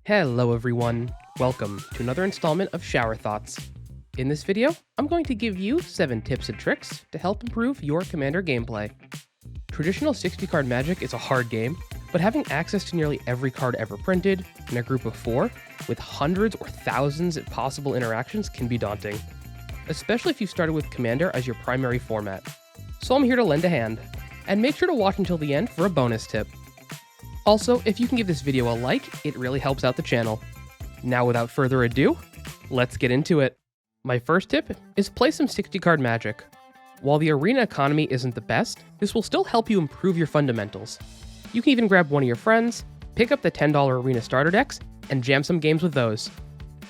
Hello everyone, welcome to another installment of Shower Thoughts. In this video, I'm going to give you 7 tips and tricks to help improve your Commander gameplay. Traditional 60-card Magic is a hard game, but having access to nearly every card ever printed in a group of 4, with hundreds or thousands of possible interactions can be daunting, especially if you've started with Commander as your primary format. So I'm here to lend a hand, and make sure to watch until the end for a bonus tip. Also, if you can give this video a like, it really helps out the channel. Now without further ado, let's get into it. My first tip is play some 60-card Magic. While the arena economy isn't the best, this will still help you improve your fundamentals. You can even grab one of your friends, pick up the $10 arena starter decks, and jam some games with those.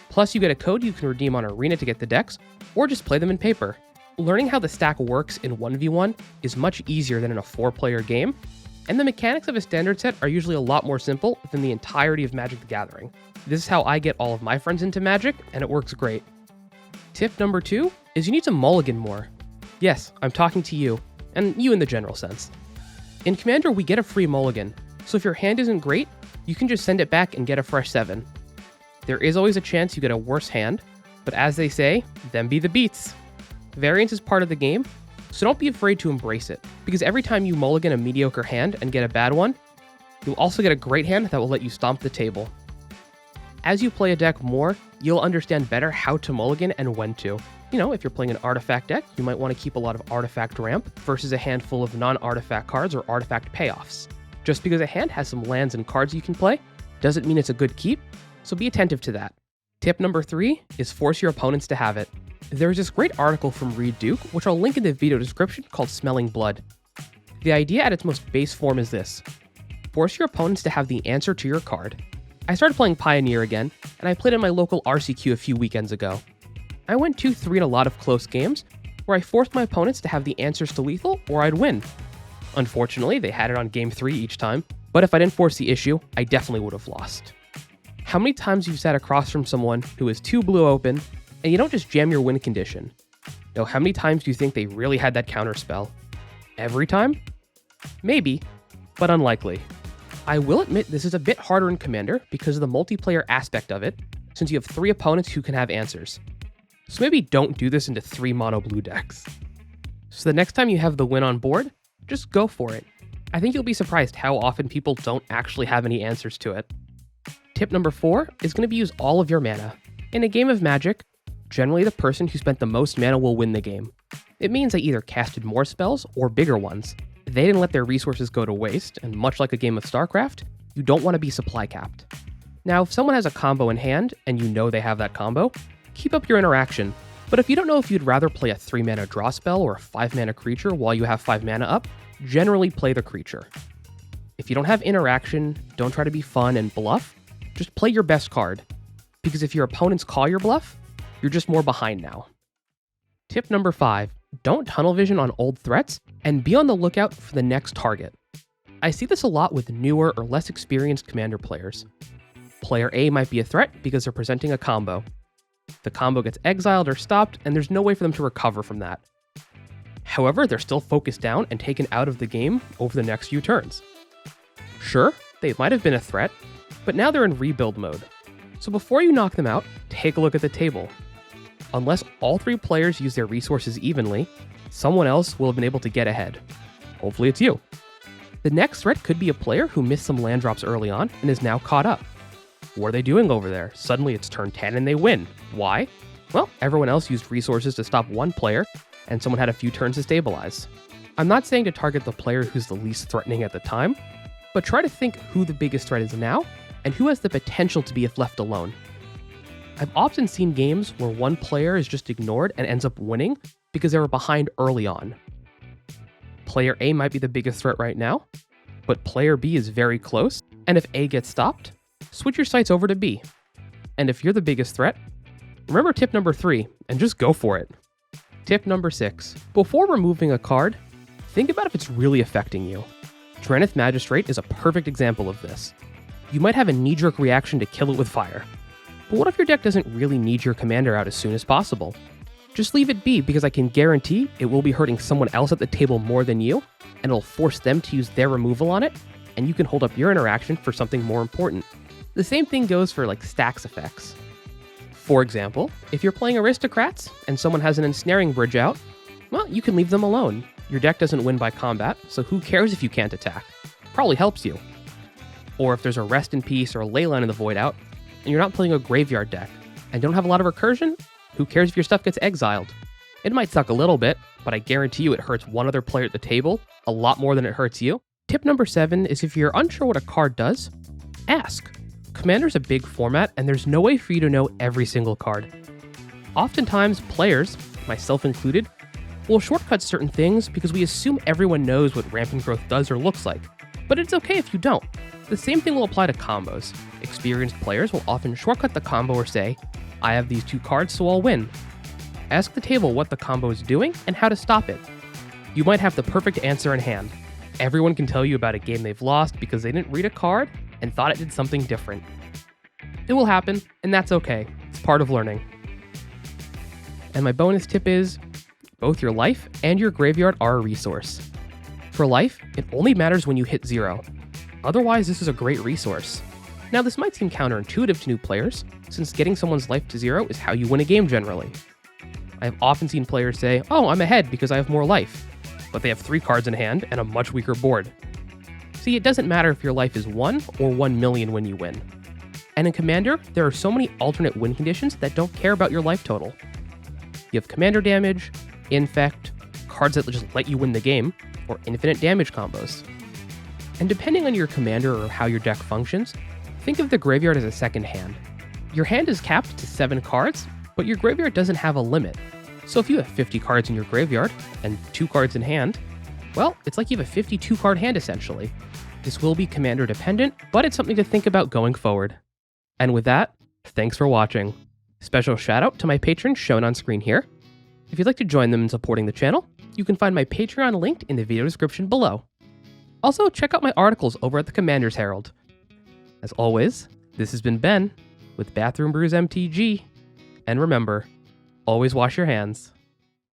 Plus you get a code you can redeem on arena to get the decks, or just play them in paper. Learning how the stack works in 1v1 is much easier than in a 4-player game, and the mechanics of a standard set are usually a lot more simple than the entirety of Magic the Gathering. This is how I get all of my friends into Magic, and it works great. Tip number 2 is you need to mulligan more. Yes, I'm talking to you, and you in the general sense. In Commander, we get a free mulligan, so if your hand isn't great, you can just send it back and get a fresh 7. There is always a chance you get a worse hand, but as they say, them be the beats. Variance is part of the game, so don't be afraid to embrace it, because every time you mulligan a mediocre hand and get a bad one, you'll also get a great hand that will let you stomp the table. As you play a deck more, you'll understand better how to mulligan and when to. You know, if you're playing an artifact deck, you might want to keep a lot of artifact ramp versus a handful of non-artifact cards or artifact payoffs. Just because a hand has some lands and cards you can play, doesn't mean it's a good keep, so be attentive to that. Tip number 3 is force your opponents to have it. There's this great article from Reed Duke, which I'll link in the video description, called Smelling Blood. The idea at its most base form is this: force your opponents to have the answer to your card. I started playing Pioneer again, and I played in my local RCQ a few weekends ago. I went 2-3 in a lot of close games, where I forced my opponents to have the answers to lethal, or I'd win. Unfortunately, they had it on game 3 each time, but if I didn't force the issue, I definitely would have lost. How many times you've sat across from someone who is 2 blue open, and you don't just jam your win condition? No, how many times do you think they really had that counter spell? Every time? Maybe, but unlikely. I will admit this is a bit harder in Commander because of the multiplayer aspect of it, since you have 3 opponents who can have answers. So maybe don't do this into 3 mono blue decks. So the next time you have the win on board, just go for it. I think you'll be surprised how often people don't actually have any answers to it. Tip number 4 is going to be use all of your mana. In a game of Magic, generally the person who spent the most mana will win the game. It means they either casted more spells or bigger ones. They didn't let their resources go to waste, and much like a game of StarCraft, you don't want to be supply capped. Now, if someone has a combo in hand, and you know they have that combo, keep up your interaction. But if you don't know if you'd rather play a 3-mana draw spell or a 5-mana creature while you have 5 mana up, generally play the creature. If you don't have interaction, don't try to be fun and bluff, just play your best card. Because if your opponents call your bluff, you're just more behind now. Tip number 5, don't tunnel vision on old threats, and be on the lookout for the next target. I see this a lot with newer or less experienced Commander players. Player A might be a threat because they're presenting a combo. The combo gets exiled or stopped, and there's no way for them to recover from that. However, they're still focused down and taken out of the game over the next few turns. Sure, they might have been a threat, but now they're in rebuild mode. So before you knock them out, take a look at the table. Unless all 3 players use their resources evenly, someone else will have been able to get ahead. Hopefully it's you. The next threat could be a player who missed some land drops early on and is now caught up. What are they doing over there? Suddenly it's turn 10 and they win. Why? Well, everyone else used resources to stop one player, and someone had a few turns to stabilize. I'm not saying to target the player who's the least threatening at the time, but try to think who the biggest threat is now, and who has the potential to be if left alone. I've often seen games where one player is just ignored and ends up winning because they were behind early on. Player A might be the biggest threat right now, but player B is very close, and if A gets stopped, switch your sights over to B. And if you're the biggest threat, remember tip number 3, and just go for it. Tip number 6, before removing a card, think about if it's really affecting you. Drannith Magistrate is a perfect example of this. You might have a knee-jerk reaction to kill it with fire. But what if your deck doesn't really need your commander out as soon as possible? Just leave it be, because I can guarantee it will be hurting someone else at the table more than you, and it'll force them to use their removal on it, and you can hold up your interaction for something more important. The same thing goes for like stacks effects. For example, if you're playing Aristocrats and someone has an Ensnaring Bridge out, well, you can leave them alone. Your deck doesn't win by combat, so who cares if you can't attack? Probably helps you. Or if there's a Rest in Peace or a Leyline in the Void out, and you're not playing a graveyard deck, and don't have a lot of recursion, who cares if your stuff gets exiled? It might suck a little bit, but I guarantee you it hurts one other player at the table a lot more than it hurts you. Tip number 7 is if you're unsure what a card does, ask. Commander's a big format, and there's no way for you to know every single card. Oftentimes, players, myself included, will shortcut certain things because we assume everyone knows what Rampant Growth does or looks like, but it's okay if you don't. The same thing will apply to combos. Experienced players will often shortcut the combo or say, I have these 2 cards, so I'll win. Ask the table what the combo is doing and how to stop it. You might have the perfect answer in hand. Everyone can tell you about a game they've lost because they didn't read a card and thought it did something different. It will happen, and that's okay. It's part of learning. And my bonus tip is, both your life and your graveyard are a resource. For life, it only matters when you hit 0. Otherwise, this is a great resource. Now, this might seem counterintuitive to new players, since getting someone's life to 0 is how you win a game generally. I have often seen players say, oh, I'm ahead because I have more life, but they have 3 cards in hand and a much weaker board. See, it doesn't matter if your life is 1 or 1 million when you win. And in Commander, there are so many alternate win conditions that don't care about your life total. You have Commander damage, Infect, cards that just let you win the game, or infinite damage combos. And depending on your commander or how your deck functions, think of the graveyard as a second hand. Your hand is capped to 7 cards, but your graveyard doesn't have a limit. So if you have 50 cards in your graveyard and 2 cards in hand, well, it's like you have a 52 card hand essentially. This will be commander dependent, but it's something to think about going forward. And with that, thanks for watching. Special shout out to my patrons shown on screen here. If you'd like to join them in supporting the channel, you can find my Patreon linked in the video description below. Also, check out my articles over at the Commander's Herald. As always, this has been Ben with BRBMTG, and remember, always wash your hands.